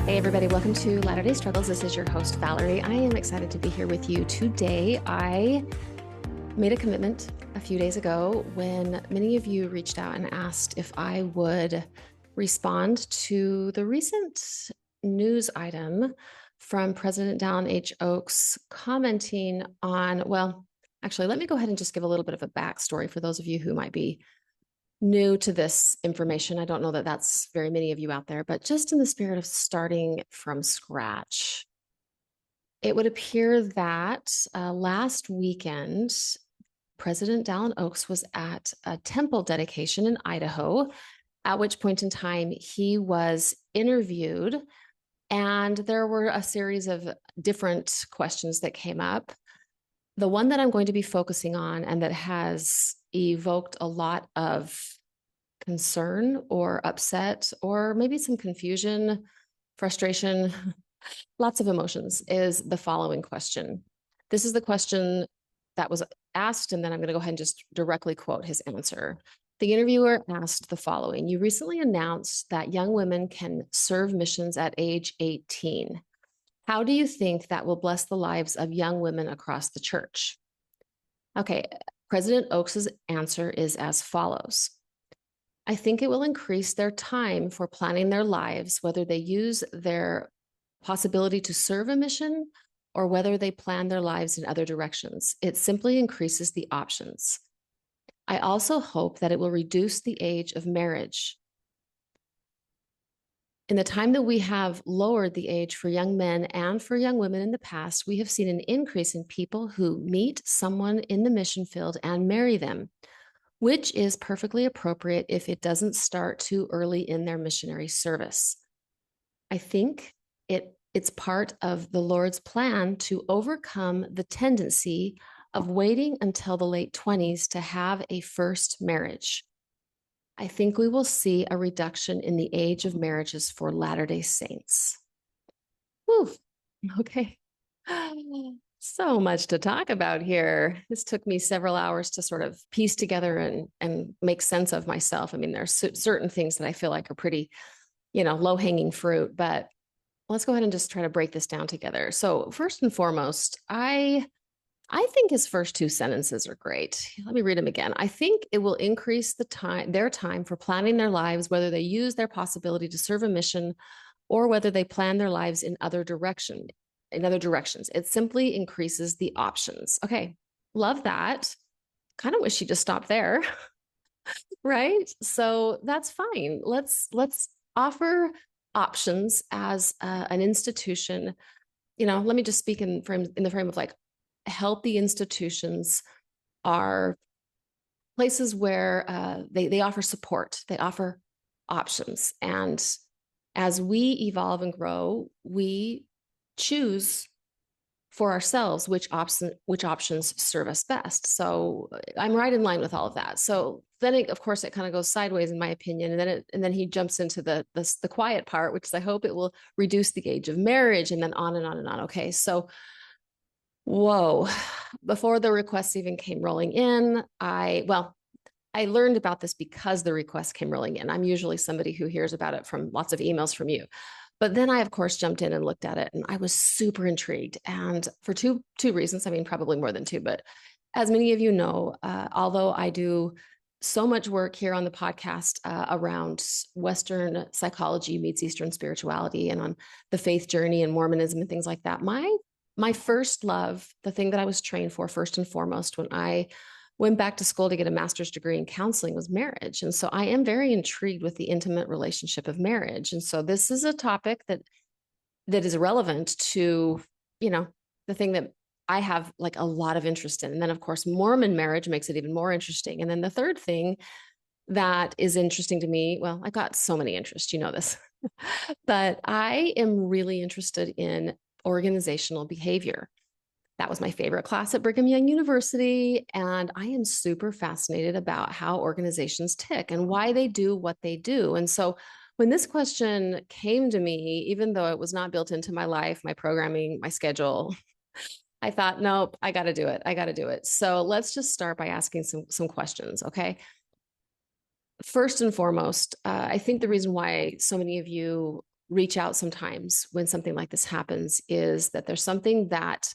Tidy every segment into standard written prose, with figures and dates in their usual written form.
Hey everybody, welcome to Latter-day Struggles. This is your host, Valerie. I am excited to be here with you today. I made a commitment a few days ago when many of you reached out and asked if I would respond to the recent news item from President Dallin H commenting on, well, actually, let me go ahead and just give a little bit of a backstory for those of you who might be new to this information. I don't know that that's very many of you out there, but just in the spirit of starting from scratch, it would appear that last weekend, President Dallin H was at a temple dedication in Idaho, at which point in time he was interviewed, and there were a series of different questions that came up. The one that I'm going to be focusing on and that has evoked a lot of concern or upset or maybe some confusion, frustration, lots of emotions is the following question. This is the question that was asked, and then I'm going to go ahead and just directly quote his answer. The interviewer asked the following: "You recently announced that young women can serve missions at age 18. How do you think that will bless the lives of young women across the church?" Okay, President Oakes's answer is as follows: "I think it will increase their time for planning their lives, whether they use their possibility to serve a mission or whether they plan their lives in other directions. It simply increases the options. I also hope that it will reduce the age of marriage. In the time that we have lowered the age for young men and for young women in the past, we have seen an increase in people who meet someone in the mission field and marry them, which is perfectly appropriate if it doesn't start too early in their missionary service. I think it's part of the Lord's plan to overcome the tendency of waiting until the late 20s to have a first marriage. I think we will see a reduction in the age of marriages for Latter-day Saints." Whew. Okay. So much to talk about here. This took me several hours to sort of piece together and make sense of myself. I mean, there's certain things that I feel like are pretty, low-hanging fruit, but let's go ahead and just try to break this down together. So first and foremost, I think his first two sentences are great. Let me read them again. "I think it will increase their time for planning their lives, whether they use their possibility to serve a mission or whether they plan their lives in other directions. It simply increases the options." Okay, love that. Kind of wish you just stopped there, right? So that's fine. Let's offer options as an institution. Let me just speak in the frame of like healthy institutions are places where they offer support, they offer options, and as we evolve and grow, we choose for ourselves which options serve us best. So I'm right in line with all of that. So then, of course, it kind of goes sideways, in my opinion, and then he jumps into the quiet part, which is I hope it will reduce the age of marriage, and then on and on and on. Okay, so whoa! Before the requests even came rolling in, I learned about this because the request came rolling in. I'm usually somebody who hears about it from lots of emails from you. But then I, of course, jumped in and looked at it, and I was super intrigued. And for two reasons, I mean, probably more than two, but as many of you know, although I do so much work here on the podcast around Western psychology meets Eastern spirituality and on the faith journey and Mormonism and things like that, my first love, the thing that I was trained for first and foremost when I went back to school to get a master's degree in counseling, was marriage. And so I am very intrigued with the intimate relationship of marriage. And so this is a topic that is relevant to, the thing that I have like a lot of interest in. And then of course, Mormon marriage makes it even more interesting. And then the third thing that is interesting to me, well, I got so many interests, this, but I am really interested in organizational behavior. That was my favorite class at Brigham Young University. And I am super fascinated about how organizations tick and why they do what they do. And so when this question came to me, even though it was not built into my life, my programming, my schedule, I thought, nope, I got to do it. I got to do it. So let's just start by asking some questions. Okay. First and foremost, I think the reason why so many of you reach out sometimes when something like this happens is that there's something that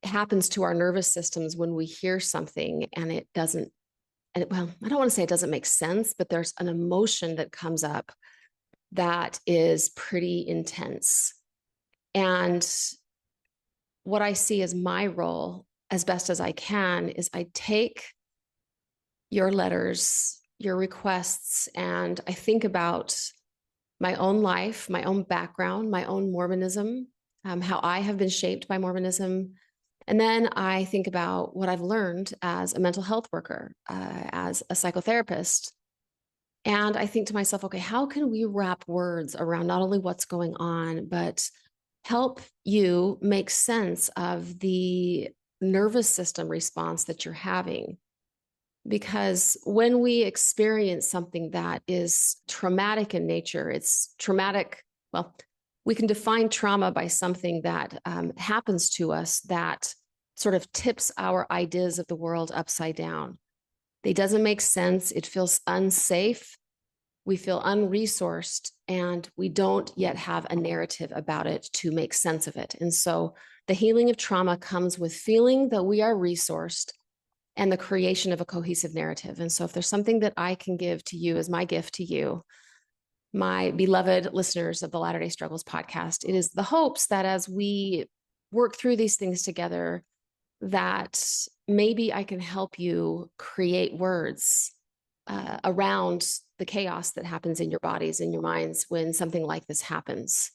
happens to our nervous systems when we hear something and it doesn't, and well, I don't want to say it doesn't make sense, but there's an emotion that comes up that is pretty intense. And what I see as my role, as best as I can, is I take your letters, your requests, and I think about my own life, my own background, my own Mormonism, how I have been shaped by Mormonism. And then I think about what I've learned as a mental health worker, as a psychotherapist. And I think to myself, okay, how can we wrap words around not only what's going on, but help you make sense of the nervous system response that you're having? Because when we experience something that is traumatic in nature, it's traumatic. Well, we can define trauma by something that happens to us that sort of tips our ideas of the world upside down. It doesn't make sense. It feels unsafe. We feel unresourced, and we don't yet have a narrative about it to make sense of it. And so the healing of trauma comes with feeling that we are resourced and the creation of a cohesive narrative. And so if there's something that I can give to you as my gift to you, my beloved listeners of the Latter-day Struggles podcast, it is the hopes that as we work through these things together, that maybe I can help you create words around the chaos that happens in your bodies and your minds when something like this happens.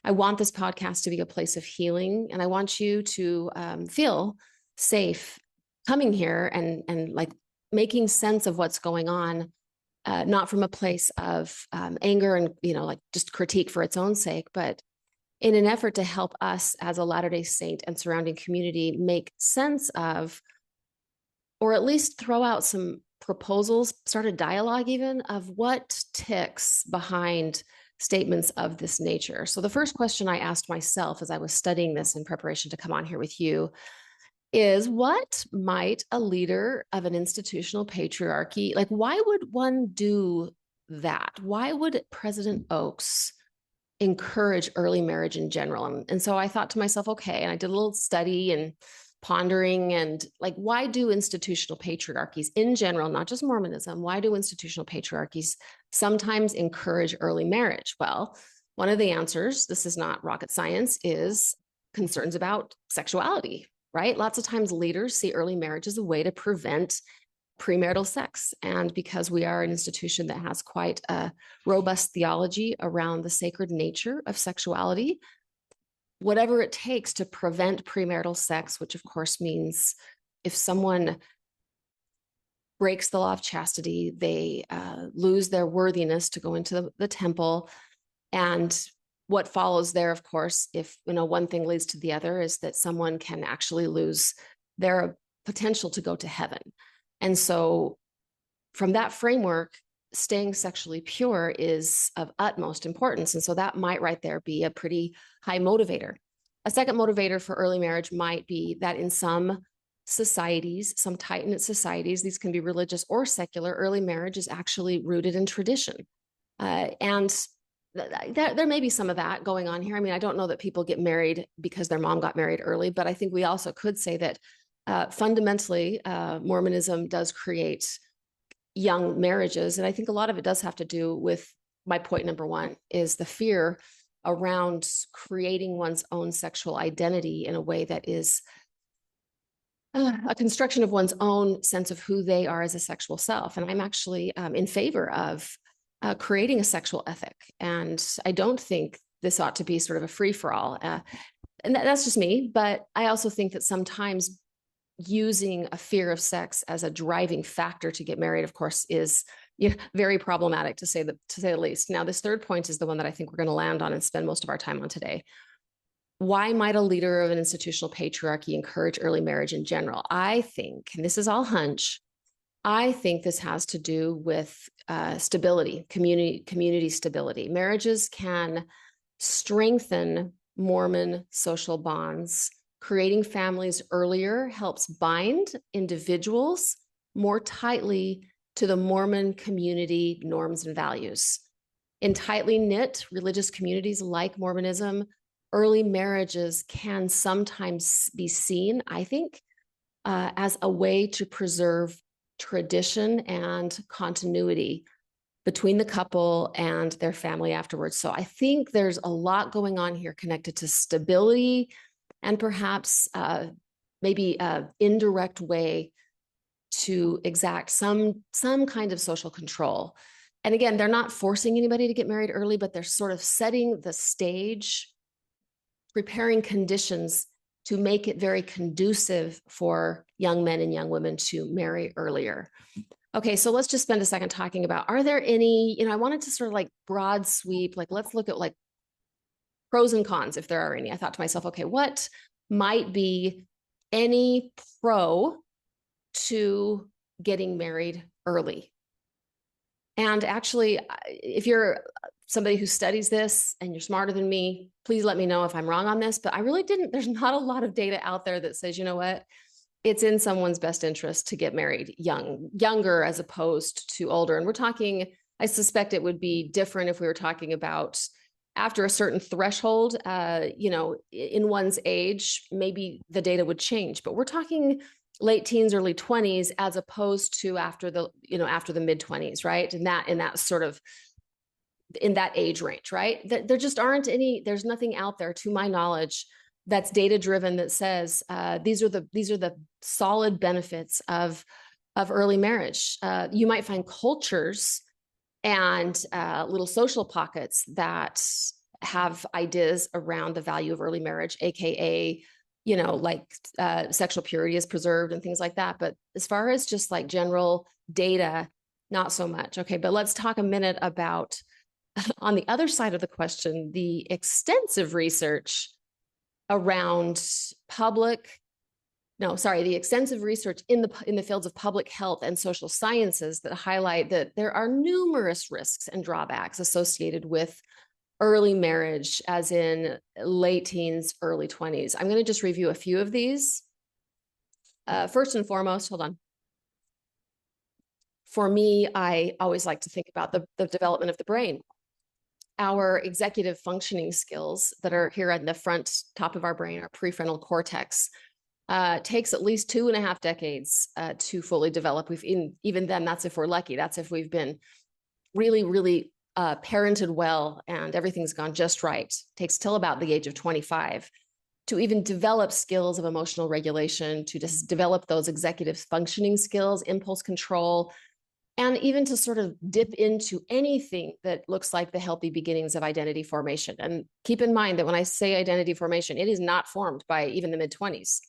I want this podcast to be a place of healing, and I want you to feel safe coming here and like making sense of what's going on, not from a place of anger and, like just critique for its own sake, but in an effort to help us as a Latter-day Saint and surrounding community make sense of, or at least throw out some proposals, start a dialogue even of what ticks behind statements of this nature. So the first question I asked myself as I was studying this in preparation to come on here with you is, what might a leader of an institutional patriarchy, like why would one do that? Why would President Oaks encourage early marriage in general? And so I thought to myself, okay, and I did a little study and pondering, and like, why do institutional patriarchies in general, not just Mormonism, why do institutional patriarchies sometimes encourage early marriage? Well, one of the answers, this is not rocket science, is concerns about sexuality, right? Lots of times leaders see early marriage as a way to prevent premarital sex. And because we are an institution that has quite a robust theology around the sacred nature of sexuality, whatever it takes to prevent premarital sex, which of course means if someone breaks the law of chastity, they lose their worthiness to go into the temple. And what follows there, of course, if one thing leads to the other, is that someone can actually lose their potential to go to heaven. And so from that framework, staying sexually pure is of utmost importance. And so that might right there be a pretty high motivator. A second motivator for early marriage might be that in some societies, some tight-knit societies, these can be religious or secular, early marriage is actually rooted in tradition. And there may be some of that going on here. I mean, I don't know that people get married because their mom got married early, but I think we also could say that fundamentally, Mormonism does create young marriages. And I think a lot of it does have to do with my point number one, is the fear around creating one's own sexual identity in a way that is a construction of one's own sense of who they are as a sexual self. And I'm actually in favor of creating a sexual ethic. And I don't think this ought to be sort of a free-for-all. And that's just me. But I also think that sometimes using a fear of sex as a driving factor to get married, of course, is very problematic to say the least. Now, this third point is the one that I think we're going to land on and spend most of our time on today. Why might a leader of an institutional patriarchy encourage early marriage in general? I think, and this is all hunch, I think this has to do with stability, community stability. Marriages can strengthen Mormon social bonds, creating families earlier helps bind individuals more tightly to the Mormon community norms and values. In tightly knit religious communities like Mormonism, early marriages can sometimes be seen, I think, as a way to preserve tradition and continuity between the couple and their family afterwards. So I think there's a lot going on here connected to stability and perhaps maybe an indirect way to exact some kind of social control. And again, they're not forcing anybody to get married early, but they're sort of setting the stage, preparing conditions to make it very conducive for young men and young women to marry earlier. Okay, so let's just spend a second talking about, are there any, I wanted to sort of like broad sweep, like let's look at like pros and cons if there are any. I thought to myself, okay, what might be any pro to getting married early? And actually, if you're somebody who studies this and you're smarter than me, please let me know if I'm wrong on this, but I really didn't, there's not a lot of data out there that says, you know what, it's in someone's best interest to get married younger as opposed to older. And we're talking, I suspect it would be different if we were talking about after a certain threshold, in one's age, maybe the data would change, but we're talking late teens, early 20s, as opposed to after the mid 20s, right? And that sort of in that age range, right? There just aren't any, there's nothing out there to my knowledge that's data driven that says these are the solid benefits of early marriage. You might find cultures and little social pockets that have ideas around the value of early marriage, aka sexual purity is preserved and things like that. But as far as just like general data, not so much. Okay, but let's talk a minute about on the other side of the question, the extensive research around the extensive research in the fields of public health and social sciences that highlight that there are numerous risks and drawbacks associated with early marriage, as in late teens, early 20s. I'm going to just review a few of these. First and foremost, hold on. For me, I always like to think about the development of the brain. Our executive functioning skills that are here on the front top of our brain, our prefrontal cortex, takes at least 2.5 decades to fully develop. Even then, that's if we're lucky. That's if we've been really, really parented well and everything's gone just right. It takes till about the age of 25 to even develop skills of emotional regulation, to just develop those executive functioning skills, impulse control, and even to sort of dip into anything that looks like the healthy beginnings of identity formation. And keep in mind that when I say identity formation, it is not formed by even the mid-20s.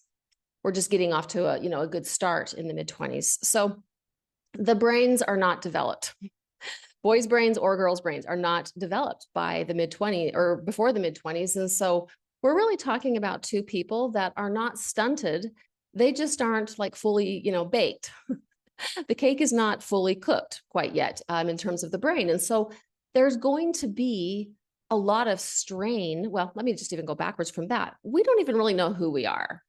We're just getting off to a good start in the mid-20s. So the brains are not developed. Boys' brains or girls' brains are not developed by the mid-20s or before the mid-20s. And so we're really talking about two people that are not stunted. They just aren't like fully, baked. The cake is not fully cooked quite yet in terms of the brain. And so there's going to be a lot of strain. Well, let me just even go backwards from that. We don't even really know who we are.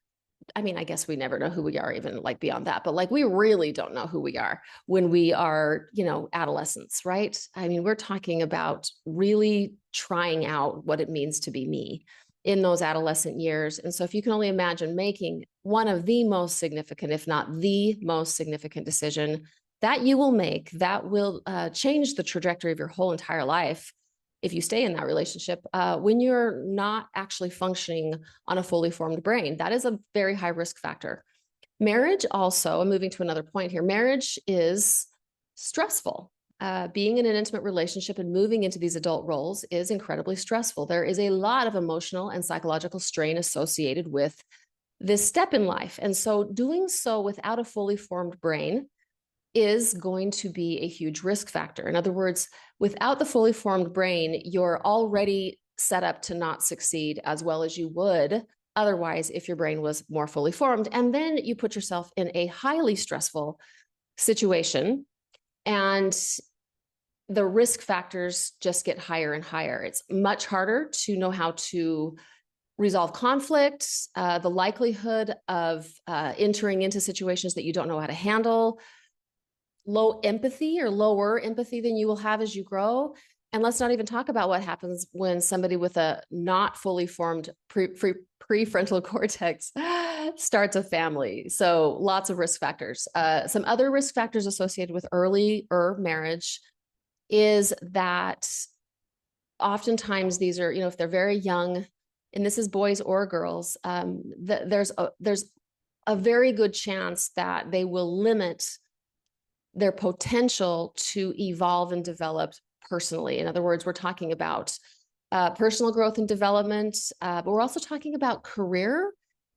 I mean, I guess we never know who we are, even like beyond that, but like we really don't know who we are when we are, adolescents, right? I mean, we're talking about really trying out what it means to be me in those adolescent years. And so if you can only imagine making one of the most significant, if not the most significant decision that you will make, that will change the trajectory of your whole entire life if you stay in that relationship, when you're not actually functioning on a fully formed brain. That is a very high risk factor. Marriage also, I'm moving to another point here, marriage is stressful. Being in an intimate relationship and moving into these adult roles is incredibly stressful. There is a lot of emotional and psychological strain associated with this step in life. And so doing so without a fully formed brain is going to be a huge risk factor. In other words, without the fully formed brain, you're already set up to not succeed as well as you would otherwise if your brain was more fully formed. And then you put yourself in a highly stressful situation, and the risk factors just get higher and higher. It's much harder to know how to resolve conflicts, the likelihood of entering into situations that you don't know how to handle, low empathy or lower empathy than you will have as you grow. And let's not even talk about what happens when somebody with a not fully formed prefrontal cortex starts a family. So lots of risk factors. Some other risk factors associated with earlier marriage is that oftentimes these are, if they're very young, and this is boys or girls, there's a very good chance that they will limit their potential to evolve and develop personally. In other words, we're talking about personal growth and development, but we're also talking about career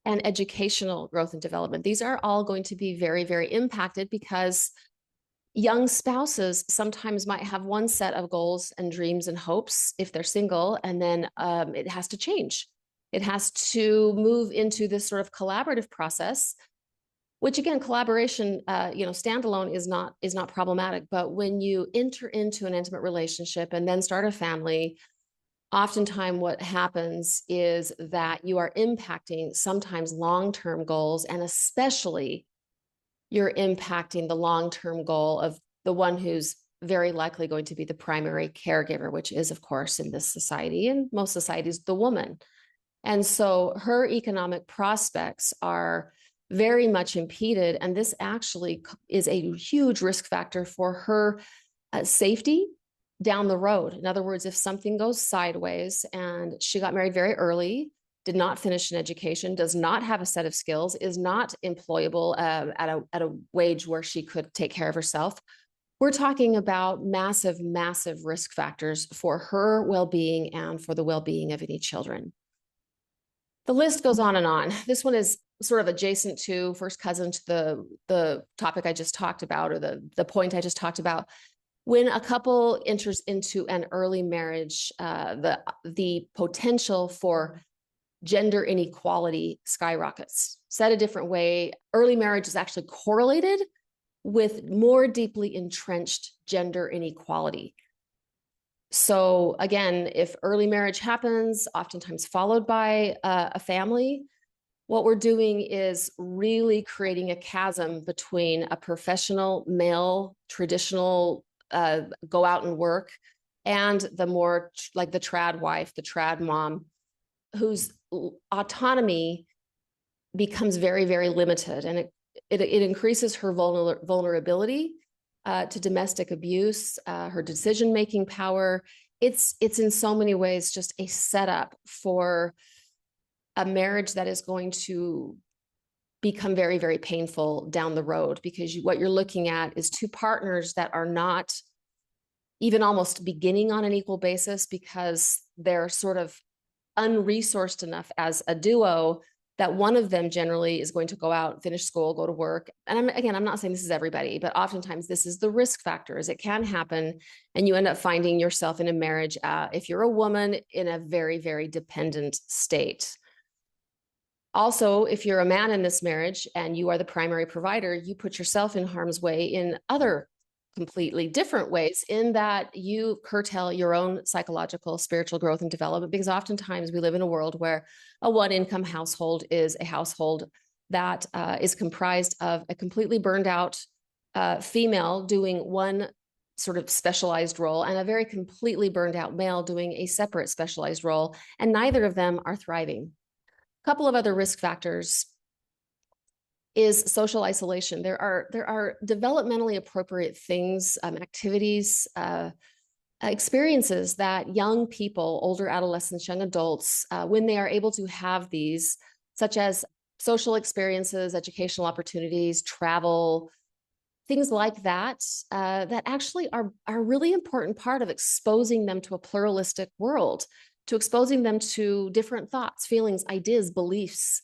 and educational growth and development. These are all going to be very, very impacted because young spouses sometimes might have one set of goals and dreams and hopes if they're single, and then it has to change. It has to move into this sort of collaborative process, which again, collaboration, standalone is not problematic. But when you enter into an intimate relationship and then start a family, oftentimes what happens is that you are impacting sometimes long-term goals, and especially you're impacting the long-term goal of the one who's very likely going to be the primary caregiver, which is, of course, in this society and most societies, the woman. And so her economic prospects are very much impeded. And this actually is a huge risk factor for her safety down the road. In other words, if something goes sideways and she got married very early, did not finish an education, does not have a set of skills, is not employable at a wage where she could take care of herself, we're talking about massive, massive risk factors for her well-being and for the well-being of any children. The list goes on and on. This one is sort of adjacent to, first cousin to the topic I just talked about, or the point I just talked about. When a couple enters into an early marriage, the potential for gender inequality skyrockets. Said a different way, early marriage is actually correlated with more deeply entrenched gender inequality. So again, if early marriage happens, oftentimes followed by a family, what we're doing is really creating a chasm between a professional male, traditional, go out and work, and the more like the trad wife, the trad mom, whose autonomy becomes very, very limited. And it increases her vulnerability to domestic abuse, her decision-making power. It's in so many ways just a setup for a marriage that is going to become very, very painful down the road, because what you're looking at is two partners that are not even almost beginning on an equal basis, because they're sort of unresourced enough as a duo that one of them generally is going to go out, finish school, go to work. And I'm not saying this is everybody, but oftentimes this is the risk factors. It can happen, and you end up finding yourself in a marriage, if you're a woman, in a very, very dependent state. Also, if you're a man in this marriage and you are the primary provider, you put yourself in harm's way in other completely different ways, in that you curtail your own psychological, spiritual growth and development, because oftentimes we live in a world where a one-income household is a household that is comprised of a completely burned out female doing one sort of specialized role, and a very completely burned out male doing a separate specialized role, and neither of them are thriving. A couple of other risk factors is social isolation. There are developmentally appropriate things, activities, experiences that young people, older adolescents, young adults, when they are able to have these, such as social experiences, educational opportunities, travel, things like that, that actually are a really important part of exposing them to a pluralistic world, to exposing them to different thoughts, feelings, ideas, beliefs,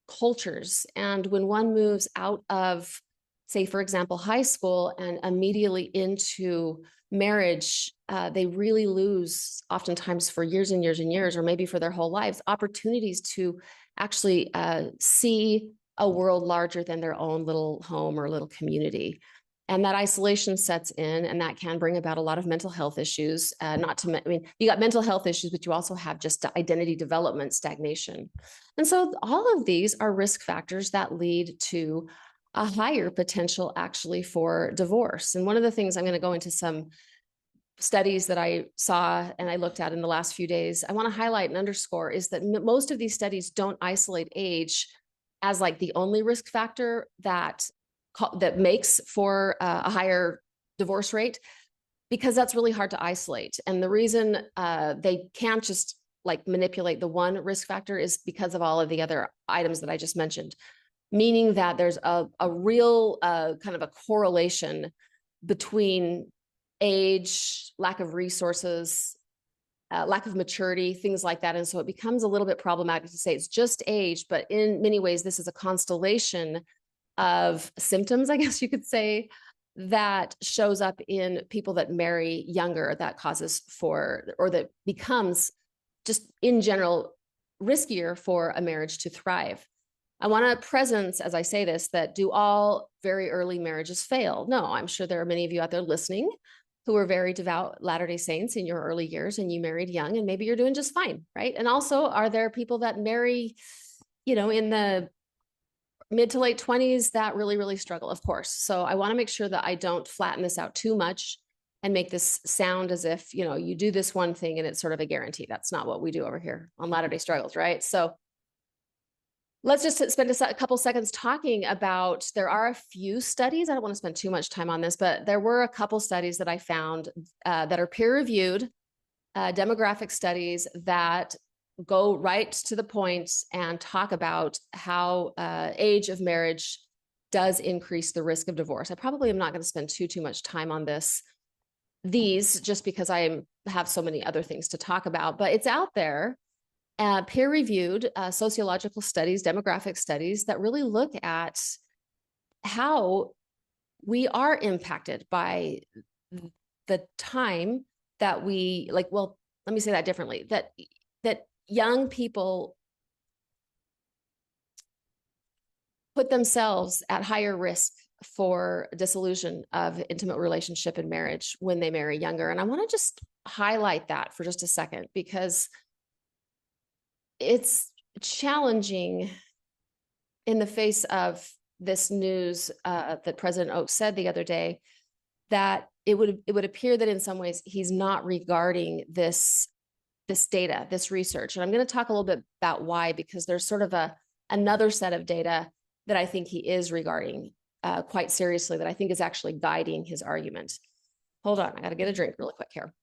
cultures. And when one moves out of, say, for example, high school and immediately into marriage, they really lose, oftentimes for years and years and years, or maybe for their whole lives, opportunities to actually see a world larger than their own little home or little community. And that isolation sets in, and that can bring about a lot of mental health issues. You got mental health issues, but you also have just identity development stagnation. And so all of these are risk factors that lead to a higher potential actually for divorce. And one of the things, I'm going to go into some studies that I saw and I looked at in the last few days, I want to highlight and underscore is that most of these studies don't isolate age as like the only risk factor that makes for a higher divorce rate, because that's really hard to isolate. And the reason they can't just like manipulate the one risk factor is because of all of the other items that I just mentioned, meaning that there's a real kind of a correlation between age, lack of resources, lack of maturity, things like that. And so it becomes a little bit problematic to say it's just age, but in many ways, this is a constellation of symptoms, I guess you could say, that shows up in people that marry younger, that causes for, or that becomes just in general riskier for a marriage to thrive. I want to presence, as I say this, that do all very early marriages fail? No, I'm sure there are many of you out there listening who are very devout Latter-day Saints in your early years and you married young and maybe you're doing just fine, right? And also, are there people that marry, in the mid to late 20s that really, really struggle? Of course. So I want to make sure that I don't flatten this out too much and make this sound as if, you do this one thing and it's sort of a guarantee. That's not what we do over here on Latter-day Struggles, right? So let's just spend a couple seconds talking about, there are a few studies. I don't want to spend too much time on this, but there were a couple studies that I found that are peer-reviewed demographic studies that go right to the point and talk about how age of marriage does increase the risk of divorce. I probably am not going to spend too much time on these just because I have so many other things to talk about, but it's out there. Peer-reviewed sociological studies, demographic studies that really look at how we are impacted by the time that we let me say that differently, that young people put themselves at higher risk for dissolution of intimate relationship and marriage when they marry younger. And I want to just highlight that for just a second, because it's challenging in the face of this news that President Oak said the other day, that it would appear that in some ways he's not regarding this data, this research. And I'm going to talk a little bit about why, because there's sort of another set of data that I think he is regarding quite seriously, that I think is actually guiding his argument. Hold on, I got to get a drink really quick here.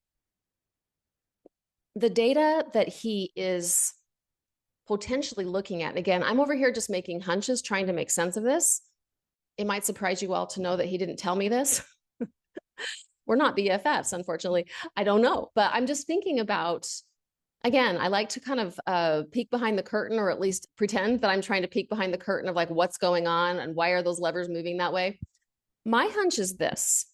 The data that he is potentially looking at, and again, I'm over here just making hunches, trying to make sense of this. It might surprise you all to know that he didn't tell me this. We're not BFFs, unfortunately. I don't know, but I'm just thinking about, again, I like to kind of peek behind the curtain, or at least pretend that I'm trying to peek behind the curtain of like what's going on and why are those levers moving that way. My hunch is this: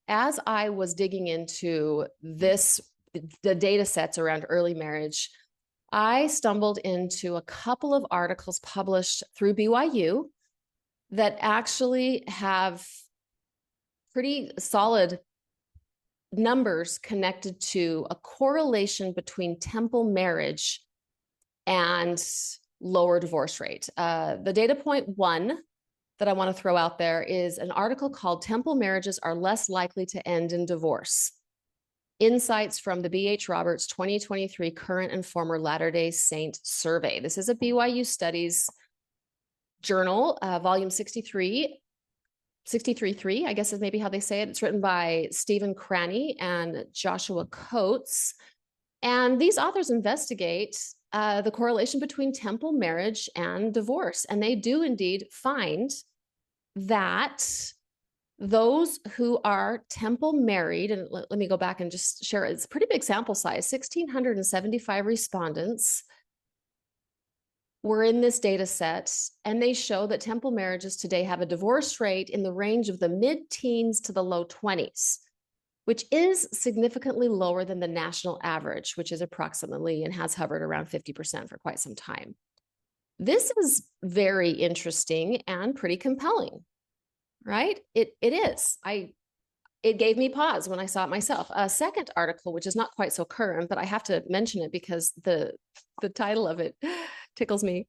as I was digging into the data sets around early marriage, I stumbled into a couple of articles published through BYU that actually have pretty solid numbers connected to a correlation between temple marriage and lower divorce rate. The data point one that I want to throw out there is an article called "Temple Marriages Are Less Likely to End in Divorce. Insights from the B.H. Roberts 2023 Current and Former Latter-day Saint Survey." This is a BYU Studies journal, volume 63, 63.3, I guess is maybe how they say it. It's written by Stephen Cranny and Joshua Coates. And these authors investigate the correlation between temple marriage and divorce. And they do indeed find that those who are temple married, and let me go back and just share, it's a pretty big sample size, 1,675 respondents were in this data set, and they show that temple marriages today have a divorce rate in the range of the mid-teens to the low 20s, which is significantly lower than the national average, which is approximately and has hovered around 50% for quite some time. This is very interesting and pretty compelling. right? It is. It gave me pause when I saw it myself. A second article, which is not quite so current, but I have to mention it because the title of it tickles me.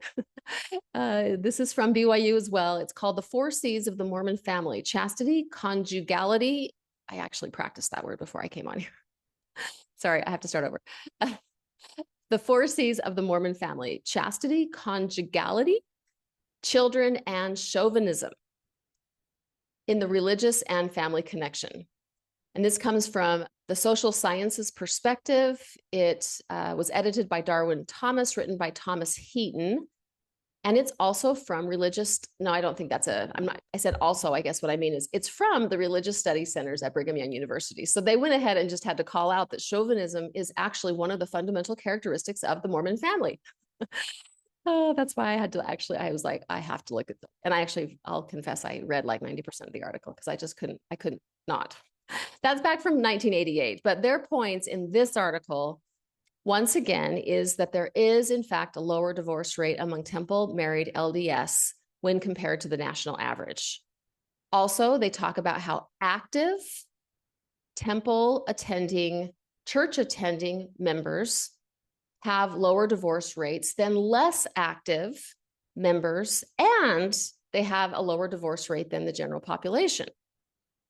This is from BYU as well. It's called The Four C's of the Mormon Family: Chastity, Conjugality. I actually practiced that word before I came on here. Sorry, I have to start over. The Four C's of the Mormon Family: Chastity, Conjugality, Children, and Chauvinism in the religious and family connection. And this comes from the social sciences perspective. It was edited by Darwin Thomas, written by Thomas Heaton. And it's also from religious, no, I don't think that's I said also, I guess what I mean is it's from the Religious Studies Centers at Brigham Young University. So they went ahead and just had to call out that chauvinism is actually one of the fundamental characteristics of the Mormon family. Oh, that's why I had to I was like, I have to look at them. And I'll confess, I read like 90% of the article because I couldn't not. That's back from 1988. But their points in this article, once again, is that there is, in fact, a lower divorce rate among temple married LDS when compared to the national average. Also, they talk about how active temple attending, church attending members have lower divorce rates than less active members, and they have a lower divorce rate than the general population.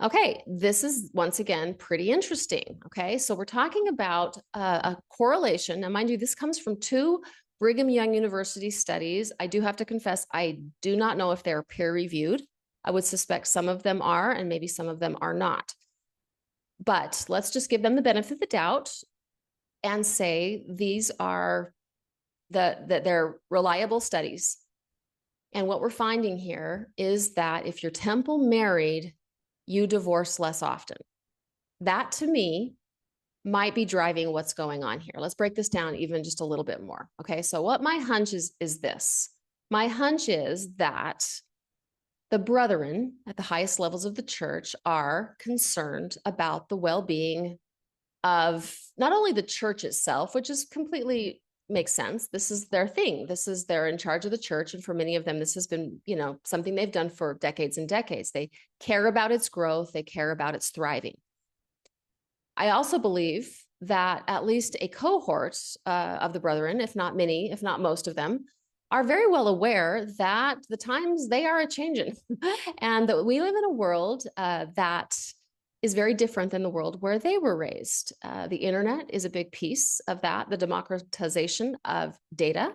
Okay, this is once again pretty interesting. Okay, so we're talking about a correlation. Now, mind you, this comes from two Brigham Young University studies. I do have to confess, I do not know if they're peer reviewed. I would suspect some of them are, and maybe some of them are not. But let's just give them the benefit of the doubt and say these are they're reliable studies. And what we're finding here is that if you're temple married, you divorce less often. That to me might be driving what's going on here. Let's break this down even just a little bit more. Okay, so what my hunch is this. My hunch is that the brethren at the highest levels of the church are concerned about the well-being of not only the church itself, which is completely makes sense. This is their thing. They're in charge of the church. And for many of them, this has been, something they've done for decades and decades. They care about its growth. They care about its thriving. I also believe that at least a cohort of the brethren, if not many, if not most of them, are very well aware that the times they are a-changing and that we live in a world that is very different than the world where they were raised. The internet is a big piece of that, the democratization of data,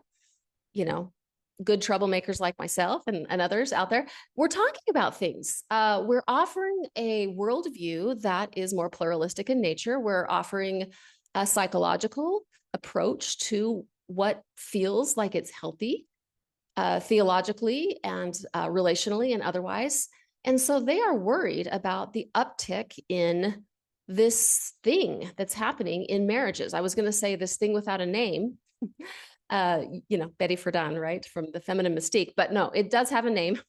good troublemakers like myself and others out there. We're talking about things. We're offering a worldview that is more pluralistic in nature. We're offering a psychological approach to what feels like it's healthy, theologically and relationally and otherwise. And so they are worried about the uptick in this thing that's happening in marriages. I was going to say this thing without a name, Betty Friedan, right, from the Feminine Mystique. But no, it does have a name.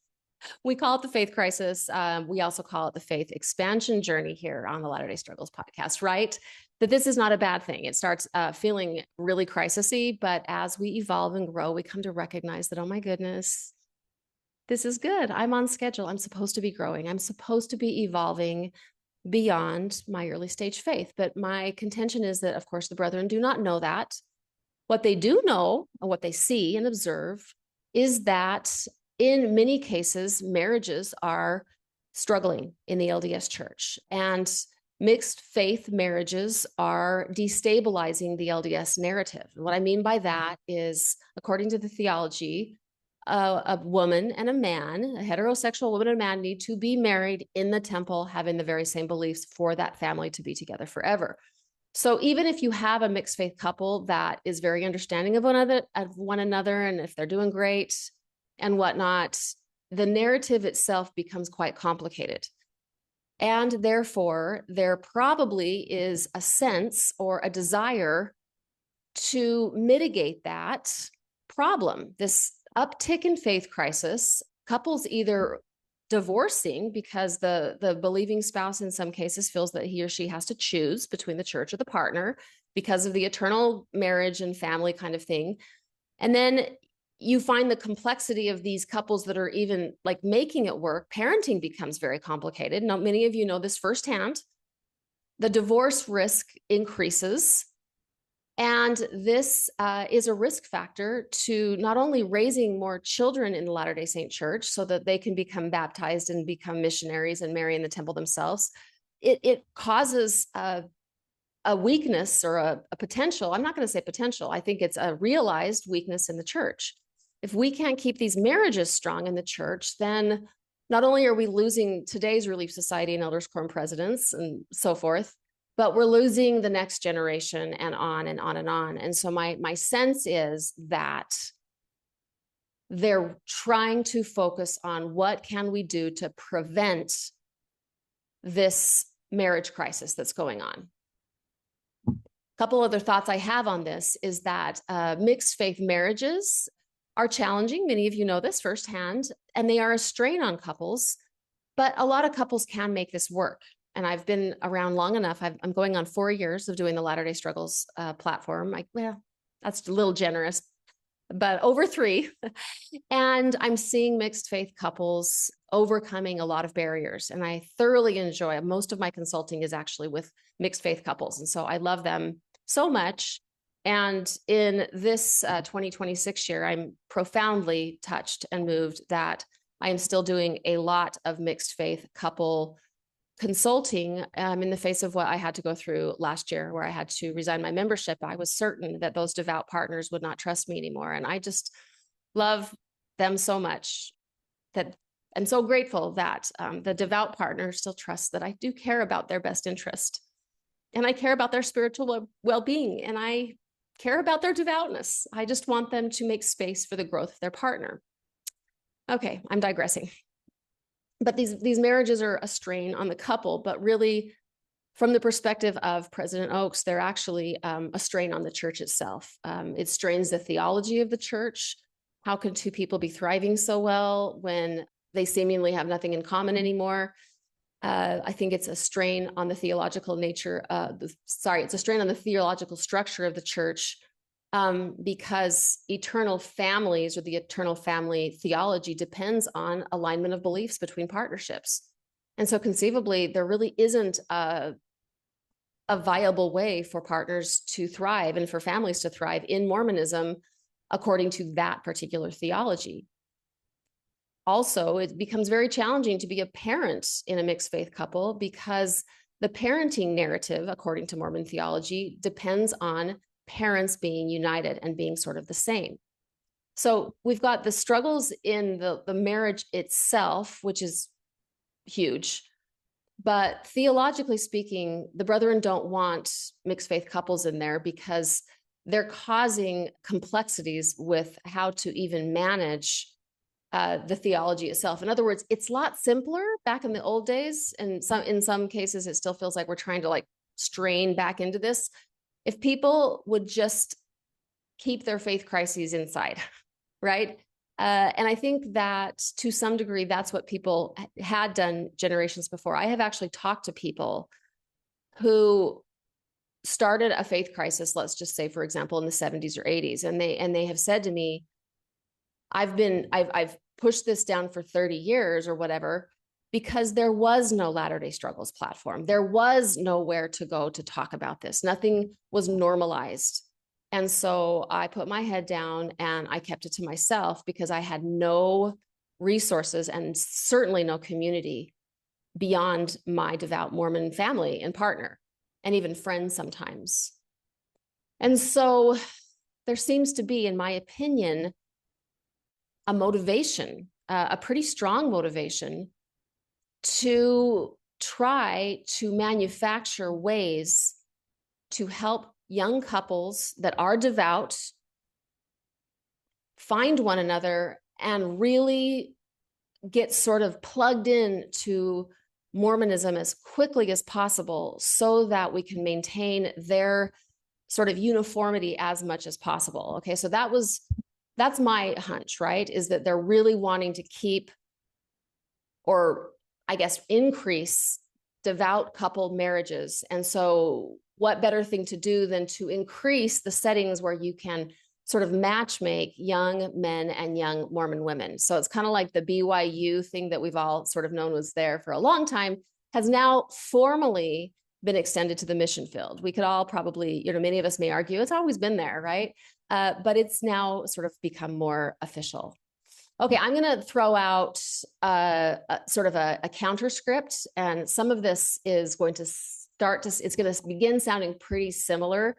We call it the faith crisis. We also call it the faith expansion journey here on the Latter-day Struggles podcast, right? That this is not a bad thing. It starts feeling really crisisy, but as we evolve and grow, we come to recognize that, oh my goodness, this is good. I'm on schedule. I'm supposed to be growing. I'm supposed to be evolving beyond my early stage faith. But my contention is that, of course, the brethren do not know that. What they do know and what they see and observe is that in many cases, marriages are struggling in the LDS Church, and mixed faith marriages are destabilizing the LDS narrative. And what I mean by that is, according to the theology, a woman and a man, a heterosexual woman and a man, need to be married in the temple, having the very same beliefs for that family to be together forever. So even if you have a mixed faith couple that is very understanding of one another, and if they're doing great and whatnot, the narrative itself becomes quite complicated. And therefore, there probably is a sense or a desire to mitigate that problem, this uptick in faith crisis, couples either divorcing because the believing spouse in some cases feels that he or she has to choose between the church or the partner because of the eternal marriage and family kind of thing. And then you find the complexity of these couples that are even like making it work. Parenting becomes very complicated. Now, many of you know this firsthand. The divorce risk increases. And this is a risk factor to not only raising more children in the Latter-day Saint Church so that they can become baptized and become missionaries and marry in the temple themselves. It causes a weakness or a potential. I'm not going to say potential. I think it's a realized weakness in the church. If we can't keep these marriages strong in the church, then not only are we losing today's Relief Society and elders quorum presidents and so forth, but we're losing the next generation and on and on and on. And so my sense is that they're trying to focus on what can we do to prevent this marriage crisis that's going on. A couple other thoughts I have on this is that mixed faith marriages are challenging. Many of you know this firsthand, and they are a strain on couples, but a lot of couples can make this work. And I've been around long enough. I'm going on 4 years of doing the Latter-day Struggles platform. Well, that's a little generous, but over 3. And I'm seeing mixed faith couples overcoming a lot of barriers. And I thoroughly enjoy it. Most of my consulting is actually with mixed faith couples. And so I love them so much. And in this 2026 year, I'm profoundly touched and moved that I am still doing a lot of mixed faith couple consulting in the face of what I had to go through last year, where I had to resign my membership. I was certain that those devout partners would not trust me anymore. And I just love them so much that I'm so grateful that the devout partner still trusts that I do care about their best interest. And I care about their spiritual well-being, and I care about their devoutness. I just want them to make space for the growth of their partner. Okay, I'm digressing. But these marriages are a strain on the couple, but really from the perspective of President Oaks, they're actually a strain on the church itself. It strains the theology of the church. How can two people be thriving so well when they seemingly have nothing in common anymore? I think it's a strain on the theological nature. It's a strain on the theological structure of the church because eternal families or the eternal family theology depends on alignment of beliefs between partnerships. And so conceivably, there really isn't a viable way for partners to thrive and for families to thrive in Mormonism according to that particular theology. Also, it becomes very challenging to be a parent in a mixed faith couple because the parenting narrative, according to Mormon theology, depends on parents being united and being sort of the same. So we've got the struggles in the marriage itself, which is huge. But theologically speaking, the brethren don't want mixed faith couples in there because they're causing complexities with how to even manage the theology itself. In other words, it's a lot simpler back in the old days. And in some cases, it still feels like we're trying to like strain back into this. If people would just keep their faith crises inside, right? And I think that to some degree, that's what people had done generations before. I have actually talked to people who started a faith crisis, let's just say, for example, in the 70s or 80s. And they have said to me, I've pushed this down for 30 years or whatever, because there was no Latter-day Struggles platform. There was nowhere to go to talk about this. Nothing was normalized. And so I put my head down and I kept it to myself because I had no resources and certainly no community beyond my devout Mormon family and partner, and even friends sometimes. And so there seems to be, in my opinion, a motivation, a pretty strong motivation to try to manufacture ways to help young couples that are devout find one another and really get sort of plugged in to Mormonism as quickly as possible so that we can maintain their sort of uniformity as much as possible. Okay, so that's my hunch, right? Is that they're really wanting to keep, or I guess increase, devout couple marriages. And so what better thing to do than to increase the settings where you can sort of matchmake young men and young Mormon women. So it's kind of like the BYU thing that we've all sort of known was there for a long time has now formally been extended to the mission field. We could all probably, many of us may argue it's always been there, right? But it's now sort of become more official. Okay, I'm going to throw out sort of a counter script, and some of this is going to it's going to begin sounding pretty similar,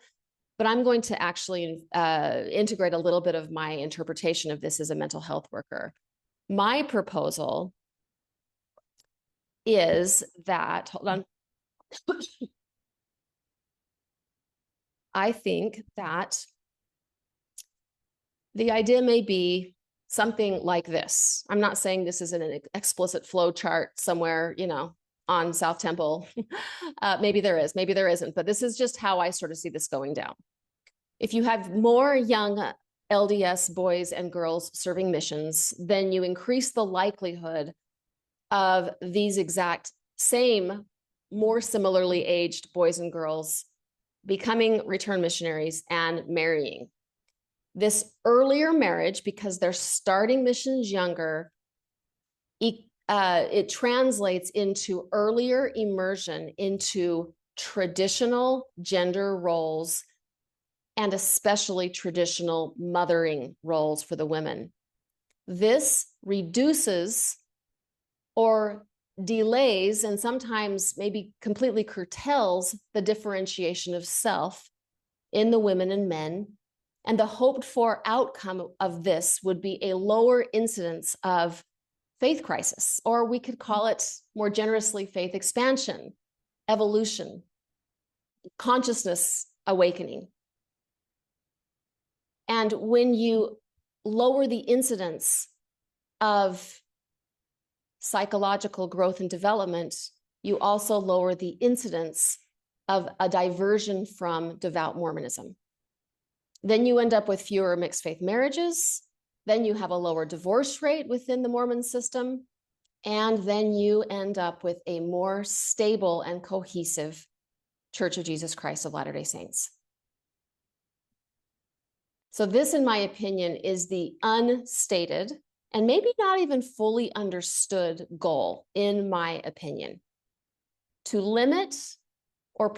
but I'm going to actually integrate a little bit of my interpretation of this as a mental health worker. My proposal is that, hold on. I think that the idea may be something like this. I'm not saying this is an explicit flow chart somewhere, on South Temple. Maybe there is, maybe there isn't, but this is just how I sort of see this going down. If you have more young LDS boys and girls serving missions, then you increase the likelihood of these exact same, more similarly aged boys and girls becoming return missionaries and marrying. This earlier marriage, because they're starting missions younger, it translates into earlier immersion into traditional gender roles and especially traditional mothering roles for the women. This reduces or delays and sometimes maybe completely curtails the differentiation of self in the women and men. And the hoped for outcome of this would be a lower incidence of faith crisis, or we could call it more generously faith expansion, evolution, consciousness awakening. And when you lower the incidence of psychological growth and development, you also lower the incidence of a diversion from devout Mormonism. Then you end up with fewer mixed faith marriages. Then you have a lower divorce rate within the Mormon system. And then you end up with a more stable and cohesive Church of Jesus Christ of Latter-day Saints. So this, in my opinion, is the unstated and maybe not even fully understood goal, in my opinion, to limit or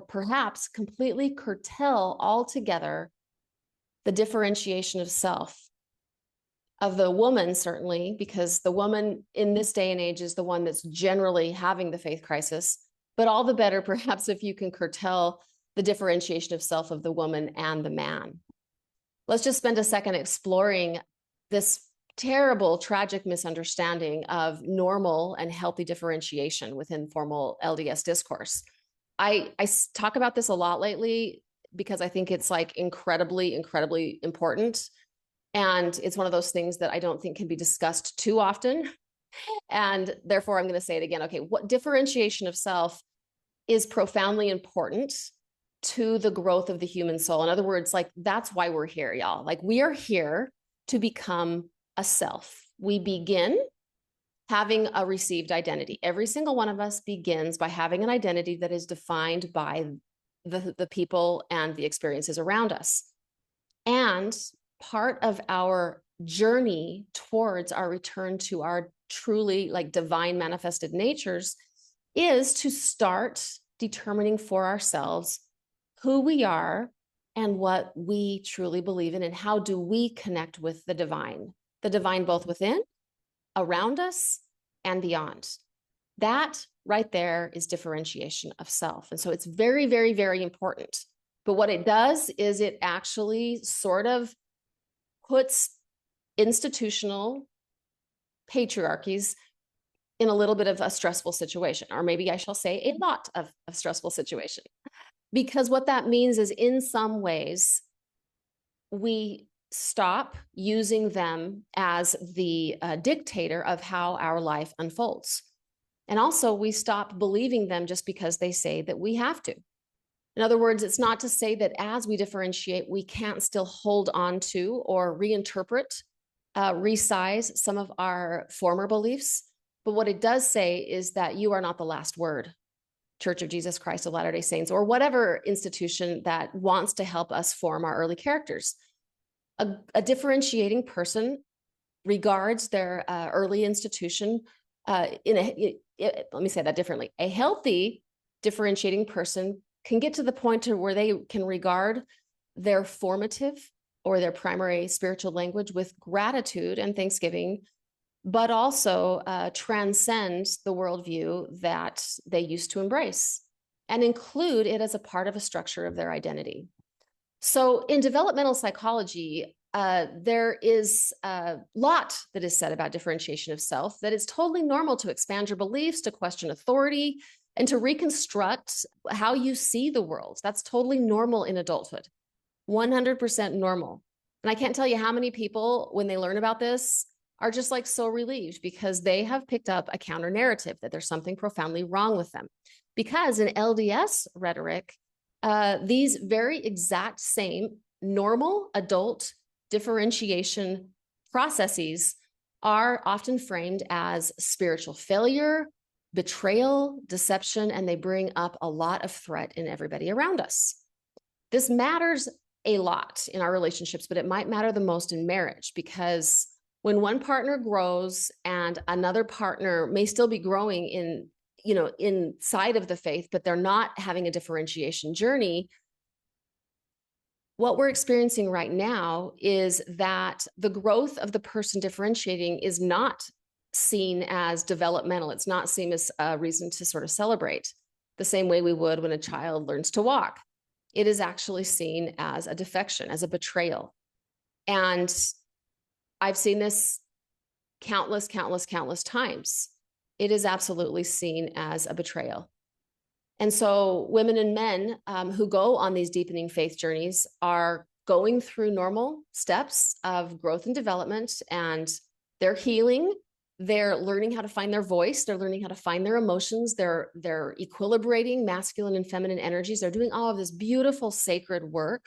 perhaps completely curtail altogether the differentiation of self of the woman, certainly, because the woman in this day and age is the one that's generally having the faith crisis, but all the better perhaps if you can curtail the differentiation of self of the woman and the man. Let's just spend a second exploring this terrible, tragic misunderstanding of normal and healthy differentiation within formal LDS discourse. I talk about this a lot lately because I think it's like incredibly, incredibly important. And it's one of those things that I don't think can be discussed too often. And therefore, I'm going to say it again. Okay, what differentiation of self is profoundly important to the growth of the human soul? In other words, like, that's why we're here, y'all. Like, we are here to become a self. We begin having a received identity. Every single one of us begins by having an identity that is defined by the people and the experiences around us. And part of our journey towards our return to our truly like divine manifested natures is to start determining for ourselves who we are and what we truly believe in, and how do we connect with the divine both within, around us, and beyond. That right there is differentiation of self. And so it's very, very, very important. But what it does is it actually sort of puts institutional patriarchies in a little bit of a stressful situation, or maybe I shall say a lot of a stressful situation. Because what that means is, in some ways, we stop using them as the dictator of how our life unfolds. And also, we stop believing them just because they say that we have to. In other words, it's not to say that as we differentiate, we can't still hold on to or reinterpret, resize some of our former beliefs. But what it does say is that you are not the last word, Church of Jesus Christ of Latter-day Saints, or whatever institution that wants to help us form our early characters. A differentiating person regards their early institution let me say that differently. A healthy differentiating person can get to the point to where they can regard their formative or their primary spiritual language with gratitude and thanksgiving, but also transcend the worldview that they used to embrace and include it as a part of a structure of their identity. So in developmental psychology, there is a lot that is said about differentiation of self, that it's totally normal to expand your beliefs, to question authority, and to reconstruct how you see the world. That's totally normal in adulthood, 100% normal. And I can't tell you how many people, when they learn about this, are just like so relieved because they have picked up a counter narrative that there's something profoundly wrong with them. Because in LDS rhetoric, these very exact same normal adult differentiation processes are often framed as spiritual failure, betrayal, deception, and they bring up a lot of threat in everybody around us. This matters a lot in our relationships, but it might matter the most in marriage, because when one partner grows and another partner may still be growing inside of the faith, but they're not having a differentiation journey, what we're experiencing right now is that the growth of the person differentiating is not seen as developmental. It's not seen as a reason to sort of celebrate the same way we would when a child learns to walk. It is actually seen as a defection, as a betrayal. And I've seen this countless times. It is absolutely seen as a betrayal. And so women and men who go on these deepening faith journeys are going through normal steps of growth and development, and they're healing. They're learning how to find their voice. They're learning how to find their emotions. They're equilibrating masculine and feminine energies. They're doing all of this beautiful sacred work.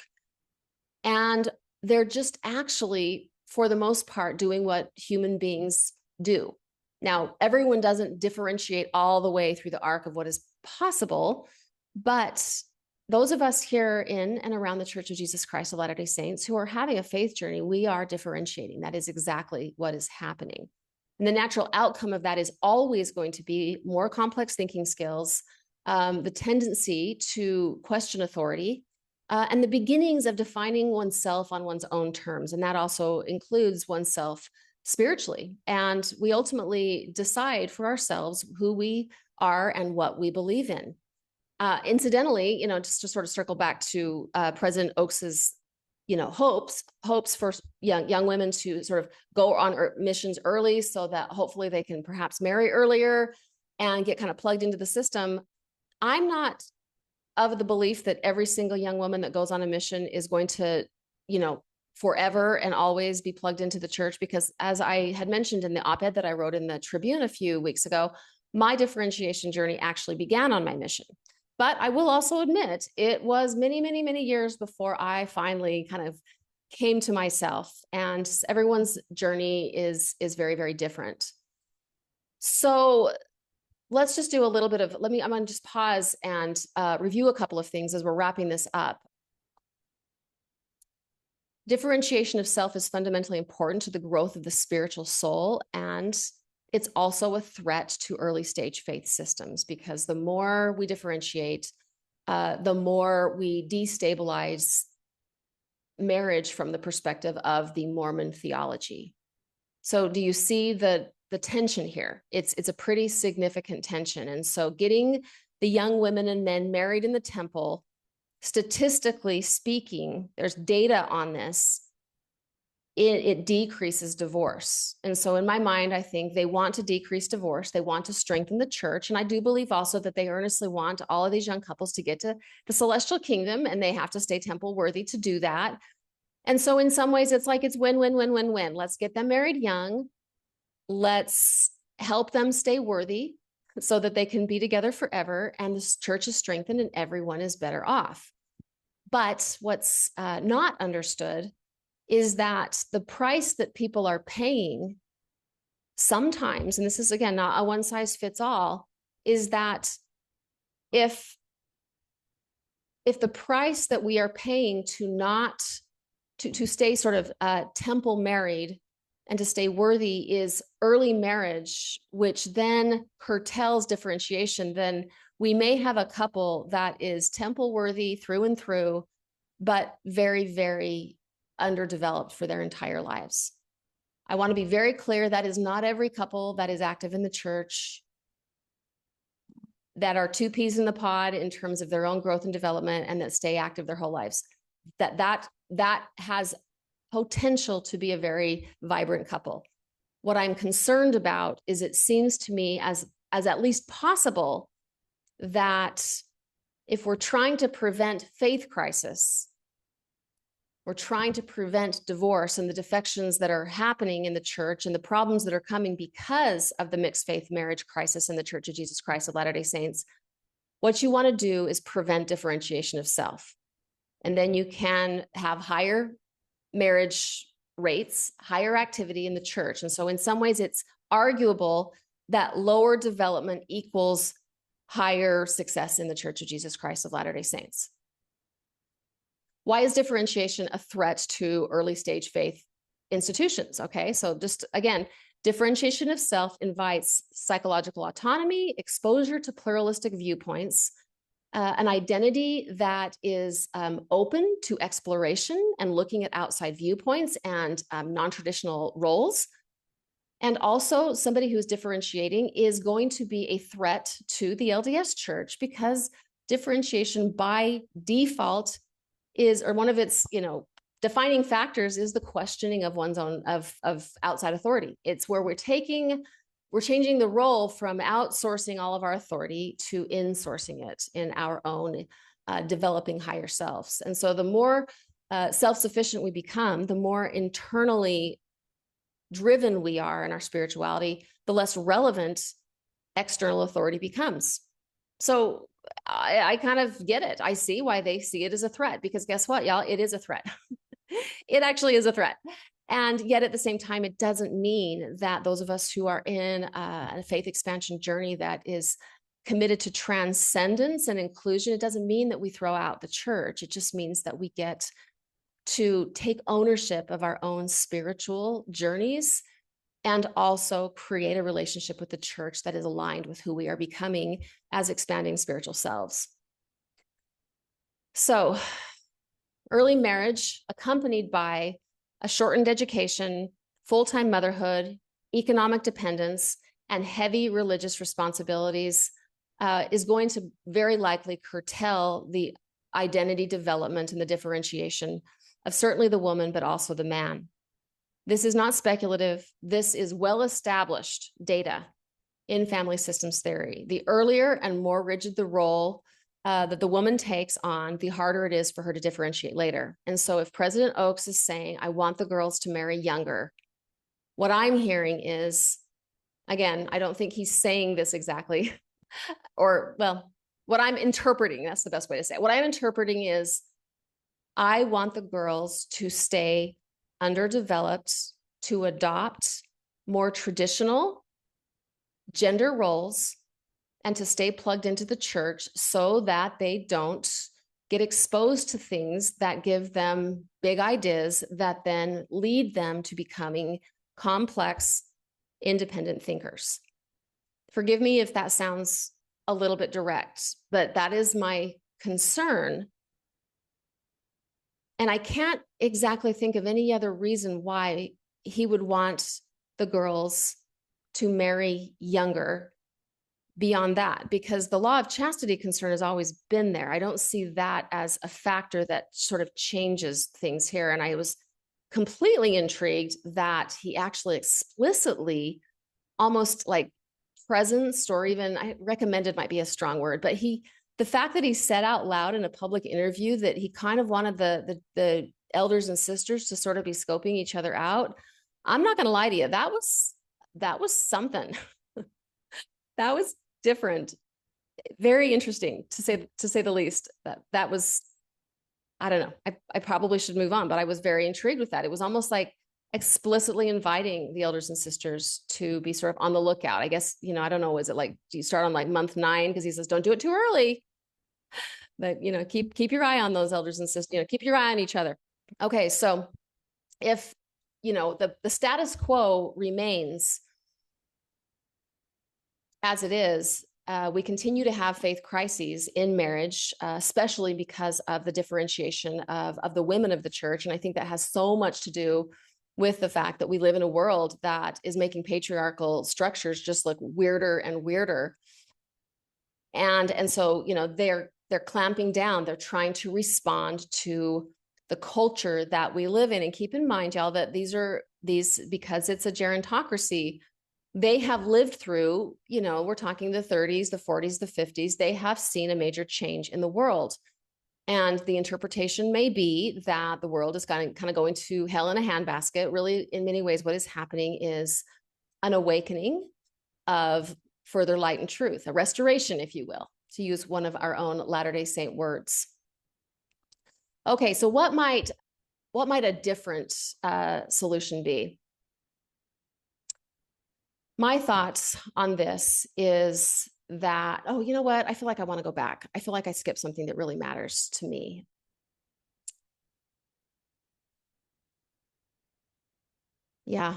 And they're just actually, for the most part, doing what human beings do. Now, everyone doesn't differentiate all the way through the arc of what is possible, but those of us here in and around the Church of Jesus Christ of Latter-day Saints who are having a faith journey, we are differentiating. That is exactly what is happening. And the natural outcome of that is always going to be more complex thinking skills, the tendency to question authority, and the beginnings of defining oneself on one's own terms. And that also includes oneself spiritually. And we ultimately decide for ourselves who we are and what we believe in. Incidentally, just to sort of circle back to President Oaks's, hopes for young women to sort of go on missions early so that hopefully they can perhaps marry earlier and get kind of plugged into the system. I'm not of the belief that every single young woman that goes on a mission is going to, forever and always be plugged into the church, because as I had mentioned in the op-ed that I wrote in the Tribune a few weeks ago, my differentiation journey actually began on my mission. But I will also admit it was many, many, many years before I finally kind of came to myself, and everyone's journey is very, very different. So let's just do a little bit of, I'm going to just pause and review a couple of things as we're wrapping this up. Differentiation of self is fundamentally important to the growth of the spiritual soul, and it's also a threat to early stage faith systems, because the more we differentiate, the more we destabilize marriage from the perspective of the Mormon theology. So do you see the tension here? It's a pretty significant tension. And so getting the young women and men married in the temple, statistically speaking, there's data on this, it decreases divorce. And so in my mind, I think they want to decrease divorce. They want to strengthen the church. And I do believe also that they earnestly want all of these young couples to get to the celestial kingdom, and they have to stay temple worthy to do that. And so in some ways, it's like it's win, win, win, win, win. Let's get them married young. Let's help them stay worthy so that they can be together forever. And the church is strengthened and everyone is better off. But what's not understood is that the price that people are paying sometimes, and this is again not a one size fits all, is that if the price that we are paying to not to stay sort of temple married and to stay worthy is early marriage, which then curtails differentiation. Then we may have a couple that is temple worthy through and through, but very, very underdeveloped for their entire lives. I want to be very clear, that is not every couple that is active in the church, that are two peas in the pod in terms of their own growth and development and that stay active their whole lives. That has potential to be a very vibrant couple. What I'm concerned about is it seems to me as at least possible that if we're trying to prevent faith crisis, we're trying to prevent divorce and the defections that are happening in the church and the problems that are coming because of the mixed faith marriage crisis in the Church of Jesus Christ of Latter-day Saints, what you want to do is prevent differentiation of self. And then you can have higher marriage rates, higher activity in the church. And so in some ways, it's arguable that lower development equals higher success in the Church of Jesus Christ of Latter-day Saints. Why is differentiation a threat to early stage faith institutions? Okay, so just again, differentiation of self invites psychological autonomy, exposure to pluralistic viewpoints, an identity that is open to exploration and looking at outside viewpoints and non-traditional roles. And also somebody who's differentiating is going to be a threat to the LDS Church because differentiation by default is, or one of its, defining factors is the questioning of one's own, of outside authority. It's where we're changing the role from outsourcing all of our authority to insourcing it in our own developing higher selves. And so the more self-sufficient we become, the more internally driven we are in our spirituality, the less relevant external authority becomes. So I kind of get it. I see why they see it as a threat, because guess what, y'all? It is a threat. It actually is a threat. And yet at the same time, it doesn't mean that those of us who are in a faith expansion journey that is committed to transcendence and inclusion, it doesn't mean that we throw out the church. It just means that we get to take ownership of our own spiritual journeys and also create a relationship with the church that is aligned with who we are becoming as expanding spiritual selves. So, early marriage accompanied by a shortened education, full-time motherhood, economic dependence, and heavy religious responsibilities is going to very likely curtail the identity development and the differentiation of certainly the woman, but also the man. This is not speculative. This is well-established data in family systems theory. The earlier and more rigid the role that the woman takes on, the harder it is for her to differentiate later. And so if President Oaks is saying, I want the girls to marry younger, what I'm hearing is, again, I don't think he's saying this exactly, or, well, what I'm interpreting, that's the best way to say it. What I'm interpreting is, I want the girls to stay underdeveloped, to adopt more traditional gender roles, and to stay plugged into the church so that they don't get exposed to things that give them big ideas that then lead them to becoming complex, independent thinkers. Forgive me if that sounds a little bit direct, but that is my concern. And I can't exactly think of any other reason why he would want the girls to marry younger beyond that, because the law of chastity concern has always been there. I don't see that as a factor that sort of changes things here. And I was completely intrigued that he actually explicitly, almost like presence, or even, I recommended might be a strong word, but the fact that he said out loud in a public interview that he kind of wanted the elders and sisters to sort of be scoping each other out, I'm not going to lie to you, that was something. That was different, very interesting to say the least. That was, I don't know. I probably should move on, but I was very intrigued with that. It was almost like explicitly inviting the elders and sisters to be sort of on the lookout. I guess, I don't know, is it like, do you start on like month 9? Because he says, don't do it too early. But, keep your eye on those elders and sisters, keep your eye on each other. Okay, so if, the status quo remains as it is, we continue to have faith crises in marriage, especially because of the differentiation of the women of the church. And I think that has so much to do with the fact that we live in a world that is making patriarchal structures just look weirder and weirder. And so, they're clamping down. They're trying to respond to the culture that we live in. And keep in mind, y'all, that these because it's a gerontocracy, they have lived through, we're talking the 30s, the 40s, the 50s. They have seen a major change in the world. And the interpretation may be that the world is kind of going to hell in a handbasket. Really, in many ways, what is happening is an awakening of further light and truth, a restoration, if you will, to use one of our own Latter-day Saint words. Okay, so what might a different solution be? My thoughts on this is that, oh, you know what? I feel like I want to go back. I feel like I skipped something that really matters to me. Yeah.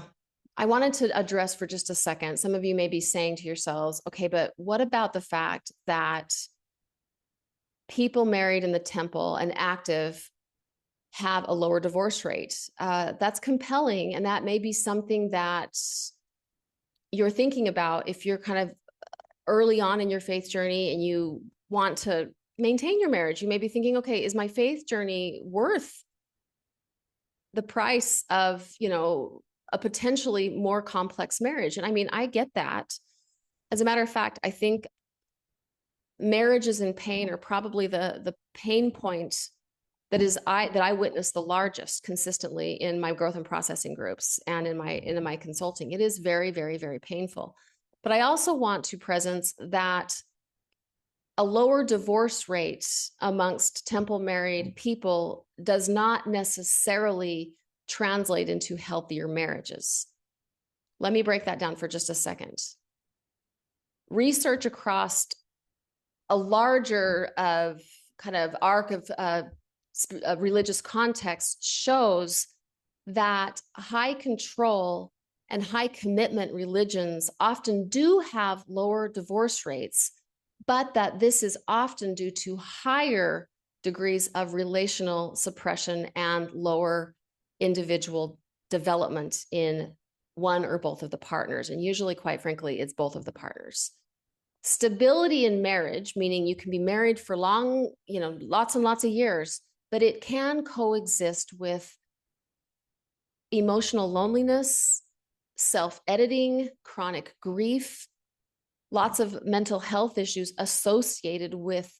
I wanted to address for just a second. Some of you may be saying to yourselves, okay, but what about the fact that people married in the temple and active have a lower divorce rate? That's compelling. And that may be something that you're thinking about if you're kind of early on in your faith journey and you want to maintain your marriage. You may be thinking, okay, is my faith journey worth the price of, a potentially more complex marriage? And I mean, I get that. As a matter of fact, I think marriages in pain are probably the pain point that I witness the largest consistently in my growth and processing groups and in my consulting. It is very, very, very painful. But I also want to presence that a lower divorce rate amongst temple married people does not necessarily translate into healthier marriages. Let me break that down for just a second. Research across a larger kind of arc of religious context shows that high control and high commitment religions often do have lower divorce rates, but that this is often due to higher degrees of relational suppression and lower individual development in one or both of the partners. And usually, quite frankly, it's both of the partners. Stability in marriage, meaning you can be married for long, lots and lots of years, but it can coexist with emotional loneliness, self-editing, chronic grief, lots of mental health issues associated with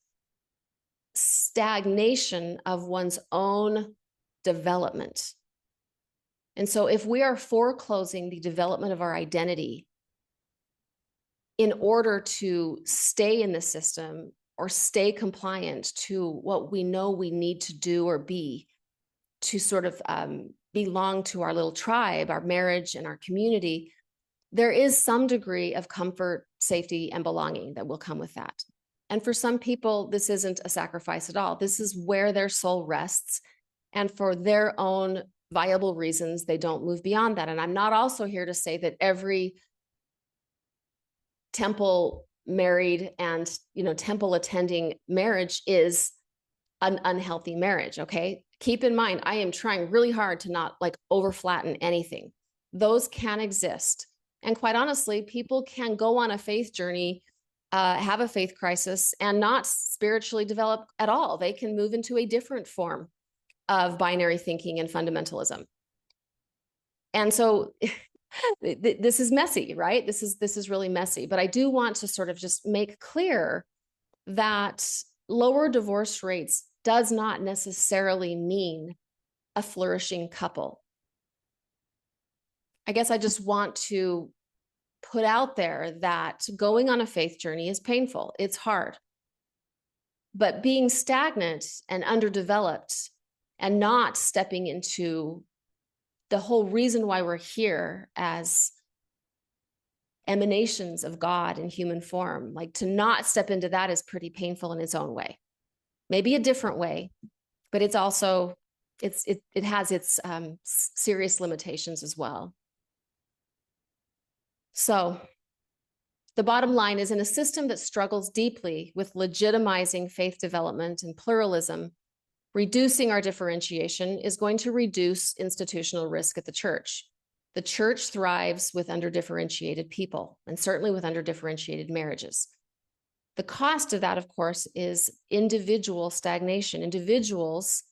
stagnation of one's own development. And so if we are foreclosing the development of our identity in order to stay in the system or stay compliant to what we know we need to do or be to sort of belong to our little tribe, our marriage, and our community, there is some degree of comfort, safety, and belonging that will come with that. And for some people, this isn't a sacrifice at all. This is where their soul rests. And for their own viable reasons, they don't move beyond that. And I'm not also here to say that every temple married and, temple attending marriage is an unhealthy marriage. Okay. Keep in mind, I am trying really hard to not over flatten anything. Those can exist. And quite honestly, people can go on a faith journey, have a faith crisis, and not spiritually develop at all. They can move into a different form of binary thinking and fundamentalism. And so this is messy, right? This is really messy. But I do want to sort of just make clear that lower divorce rates does not necessarily mean a flourishing couple. I guess I just want to put out there that going on a faith journey is painful. It's hard. But being stagnant and underdeveloped and not stepping into the whole reason why we're here as emanations of God in human form, to not step into that is pretty painful in its own way. Maybe a different way, but it's also it has its serious limitations as well. So the bottom line is, in a system that struggles deeply with legitimizing faith development and pluralism, reducing our differentiation is going to reduce institutional risk at the church. The church thrives with underdifferentiated people, and certainly with underdifferentiated marriages. The cost of that, of course, is individual stagnation. Individuals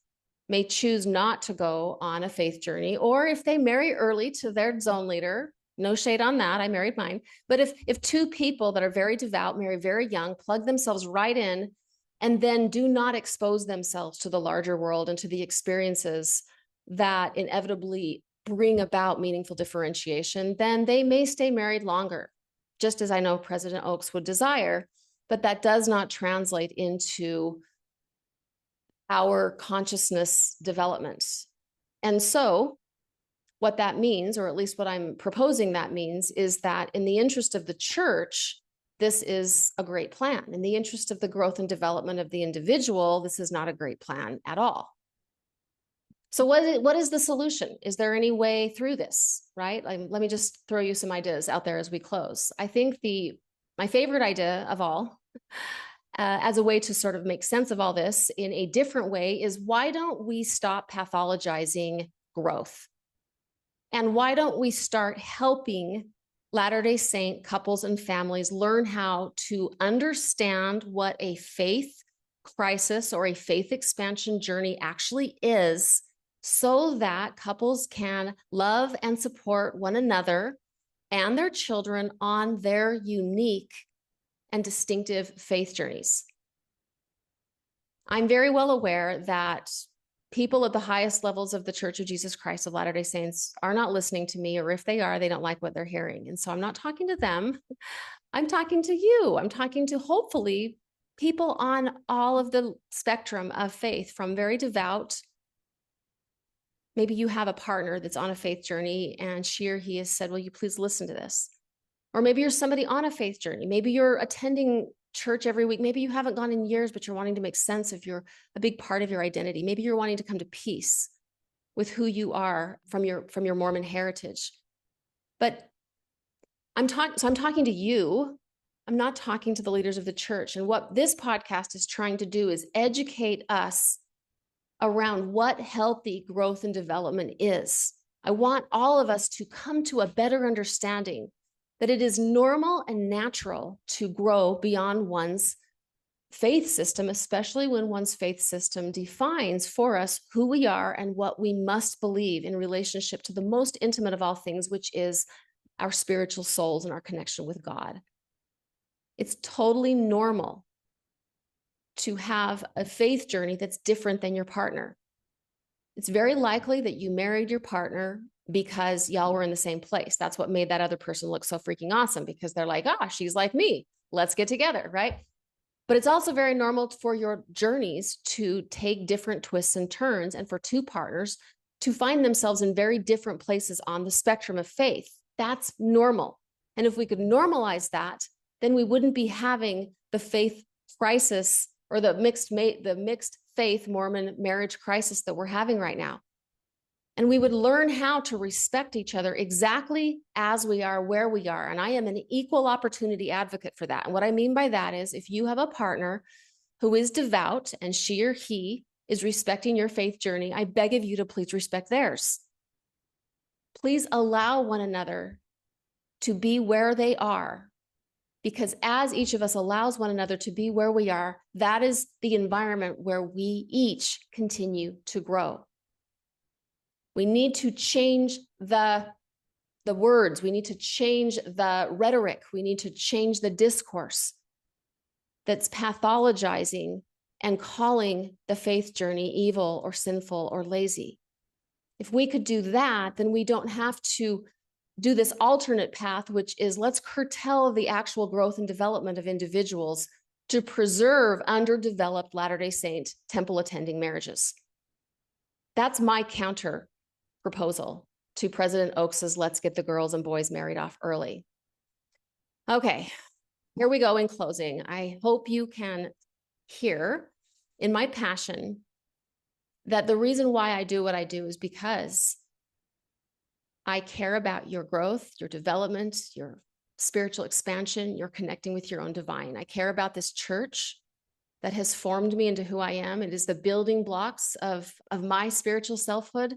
may choose not to go on a faith journey, or if they marry early to their zone leader, no shade on that, I married mine. But if two people that are very devout marry very young, plug themselves right in, and then do not expose themselves to the larger world and to the experiences that inevitably bring about meaningful differentiation, then they may stay married longer, just as I know President Oaks would desire, but that does not translate into our consciousness development. And so what that means, or at least what I'm proposing that means, is that in the interest of the church, this is a great plan. In the interest of the growth and development of the individual, this is not a great plan at all. So what is the solution? Is there any way through this, right? Let me just throw you some ideas out there as we close. I think my favorite idea of all, as a way to sort of make sense of all this in a different way, is why don't we stop pathologizing growth? And why don't we start helping Latter-day Saint couples and families learn how to understand what a faith crisis or a faith expansion journey actually is, so that couples can love and support one another and their children on their unique and distinctive faith journeys. I'm very well aware that people at the highest levels of the Church of Jesus Christ of Latter-day Saints are not listening to me, or if they are, they don't like what they're hearing. And so I'm not talking to them. I'm talking to you. I'm talking to, hopefully, people on all of the spectrum of faith, from very devout. Maybe you have a partner that's on a faith journey and she or he has said, will you please listen to this? Or maybe you're somebody on a faith journey. Maybe you're attending church every week. Maybe you haven't gone in years, but you're wanting to make sense of a big part of your identity. Maybe you're wanting to come to peace with who you are from your Mormon heritage. But I'm talking to you. I'm not talking to the leaders of the church. And what this podcast is trying to do is educate us around what healthy growth and development is. I want all of us to come to a better understanding that it is normal and natural to grow beyond one's faith system, especially when one's faith system defines for us who we are and what we must believe in relationship to the most intimate of all things, which is our spiritual souls and our connection with God. It's totally normal to have a faith journey that's different than your partner. It's very likely that you married your partner because y'all were in the same place. That's what made that other person look so freaking awesome, because they're like, she's like me. Let's get together, right? But it's also very normal for your journeys to take different twists and turns, and for two partners to find themselves in very different places on the spectrum of faith. That's normal. And if we could normalize that, then we wouldn't be having the faith crisis or the mixed faith Mormon marriage crisis that we're having right now. And we would learn how to respect each other exactly as we are, where we are. And I am an equal opportunity advocate for that. And what I mean by that is, if you have a partner who is devout and she or he is respecting your faith journey, I beg of you to please respect theirs. Please allow one another to be where they are, because as each of us allows one another to be where we are, that is the environment where we each continue to grow. We need to change the words. We need to change the rhetoric. We need to change the discourse that's pathologizing and calling the faith journey evil or sinful or lazy. If we could do that, then we don't have to do this alternate path, which is let's curtail the actual growth and development of individuals to preserve underdeveloped Latter-day Saint temple attending marriages. That's my counter proposal to President Oaks's let's get the girls and boys married off early. Okay, here we go in closing. I hope you can hear in my passion that the reason why I do what I do is because I care about your growth, your development, your spiritual expansion, your connecting with your own divine. I care about this church that has formed me into who I am. It is the building blocks of my spiritual selfhood,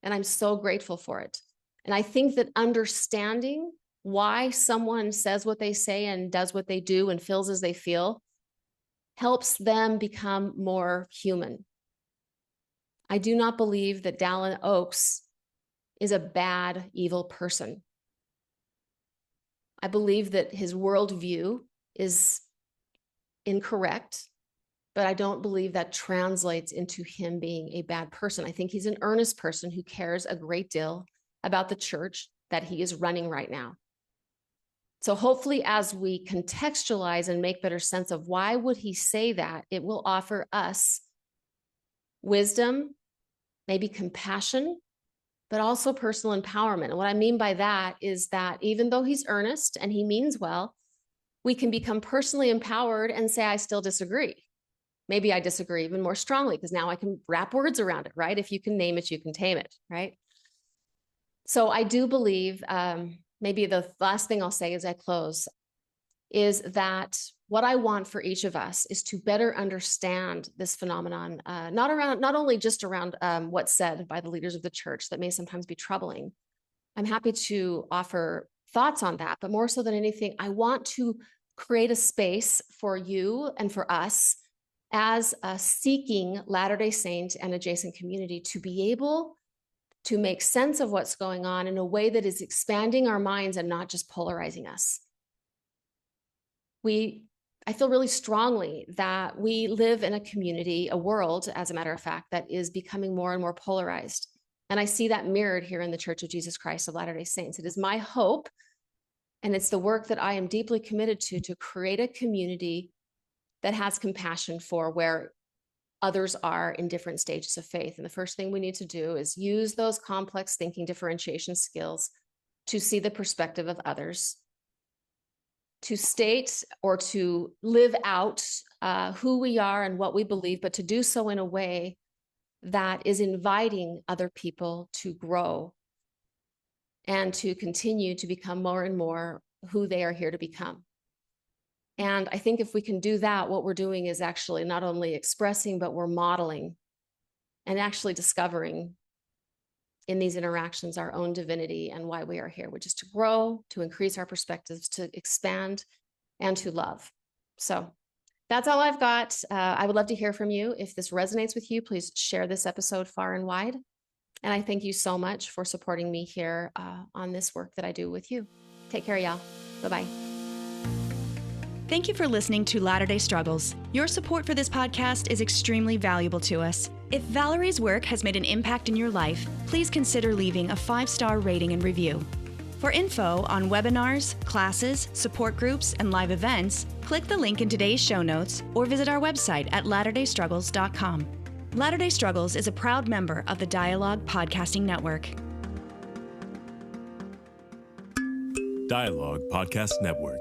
and I'm so grateful for it. And I think that understanding why someone says what they say and does what they do and feels as they feel helps them become more human. I do not believe that Dallin Oaks is a bad, evil person. I believe that his worldview is incorrect, but I don't believe that translates into him being a bad person. I think he's an earnest person who cares a great deal about the church that he is running right now. So hopefully, as we contextualize and make better sense of why would he say that, it will offer us wisdom, maybe compassion, but also personal empowerment. And what I mean by that is that even though he's earnest and he means well, we can become personally empowered and say, I still disagree. Maybe I disagree even more strongly because now I can wrap words around it, right? If you can name it, you can tame it, right? So I do believe, maybe the last thing I'll say as I close is that what I want for each of us is to better understand this phenomenon, not only just around what's said by the leaders of the church that may sometimes be troubling. I'm happy to offer thoughts on that, but more so than anything, I want to create a space for you and for us as a seeking Latter-day Saint and adjacent community to be able to make sense of what's going on in a way that is expanding our minds and not just polarizing us. I feel really strongly that we live in a community, a world, as a matter of fact, that is becoming more and more polarized. And I see that mirrored here in the Church of Jesus Christ of Latter-day Saints. It is my hope, and it's the work that I am deeply committed to create a community that has compassion for where others are in different stages of faith. And the first thing we need to do is use those complex thinking differentiation skills to see the perspective of others, to state or to live out who we are and what we believe, but to do so in a way that is inviting other people to grow and to continue to become more and more who they are here to become. And I think if we can do that, what we're doing is actually not only expressing, but we're modeling and actually discovering in these interactions our own divinity and why we are here, which is to grow, to increase our perspectives, to expand, and to love. So that's all I've got. I would love to hear from you. If this resonates with you, please share this episode far and wide. And I thank you so much for supporting me here on this work that I do with you. Take care, y'all. Bye-bye. Thank you for listening to Latter-day Struggles. Your support for this podcast is extremely valuable to us. If Valerie's work has made an impact in your life, please consider leaving a 5-star rating and review. For info on webinars, classes, support groups, and live events, click the link in today's show notes or visit our website at latterdaystruggles.com. Latter-day Struggles is a proud member of the Dialogue Podcasting Network. Dialogue Podcast Network.